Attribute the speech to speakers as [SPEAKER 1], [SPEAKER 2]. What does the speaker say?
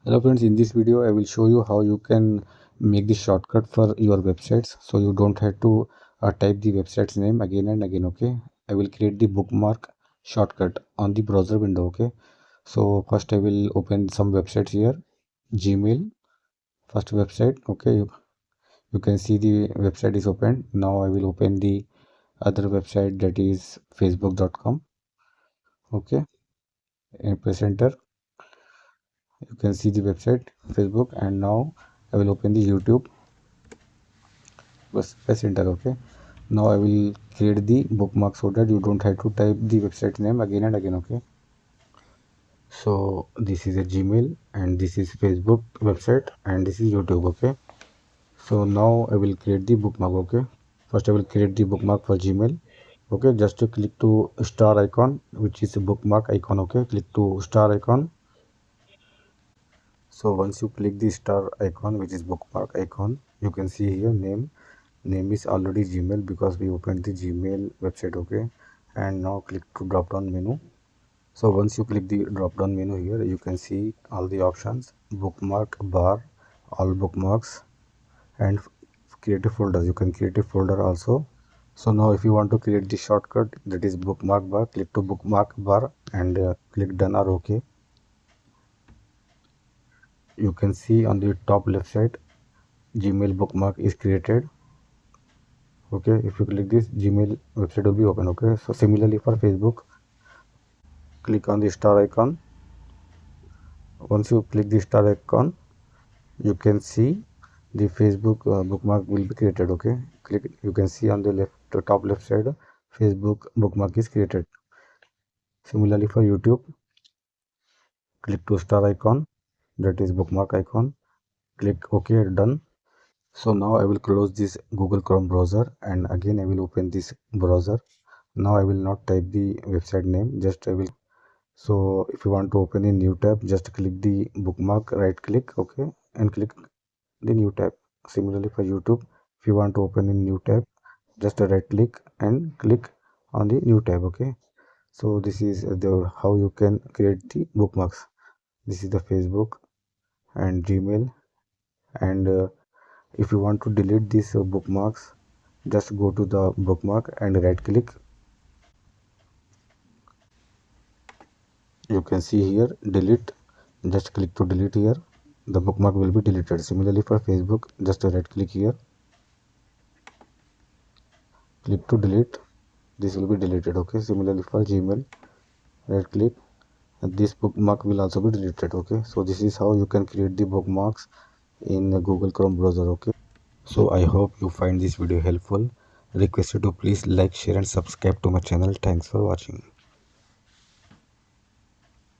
[SPEAKER 1] Hello friends, in this video I will show you how you can make the shortcut for your websites, so you don't have to type the website's name again and again. Okay, I will create the bookmark shortcut on the browser window. Okay, so first I will open some websites here. Gmail, first website. Okay, you can see the website is open. Now I will open the other website, that is facebook.com. Okay, and press enter. You can see the website Facebook, and now I will open the YouTube. Press enter. Okay, now I will create the bookmark so that you don't have to type the website name again and again. Okay, so this is a Gmail, and this is Facebook website, and this is YouTube. Okay, so now I will create the bookmark. Okay, first I will create the bookmark for Gmail. Okay, just to click to star icon, which is a bookmark icon. Okay, click to star icon. So once you click the star icon, which is bookmark icon, you can see here name is already Gmail because we opened the Gmail website. Okay, and now click to drop down menu. So once you click the drop down menu here, you can see all the options: bookmark bar, all bookmarks, and create a folder. You can create a folder also. So now if you want to create the shortcut, that is bookmark bar, click to bookmark bar and click done or OK. You can see on the top left side Gmail bookmark is created. Okay, if you click this, Gmail website will be open. Okay, so similarly for Facebook, click on the star icon. Once you click the star icon, you can see the Facebook bookmark will be created. Okay, click, you can see on the top left side Facebook bookmark is created. Similarly for YouTube, click to star icon, that is bookmark icon, click OK, done. So now I will close this Google Chrome browser, and again I will open this browser. Now I will not type the website name, just I will. So if you want to open a new tab, just click the bookmark, right click, okay, and click the new tab. Similarly for YouTube, if you want to open a new tab, just a right click and click on the new tab. Okay, so this is the how you can create the bookmarks. This is the Facebook and Gmail, and if you want to delete these bookmarks, just go to the bookmark and right click. You can see here delete, just click to delete here, the bookmark will be deleted. Similarly for Facebook, just right click here, click to delete, this will be deleted. Okay, similarly for Gmail, right click, and this bookmark will also be deleted. Okay, so this is how you can create the bookmarks in the Google Chrome browser. Okay, so I hope you find this video helpful. Request you to please like, share and subscribe to my channel. Thanks for watching.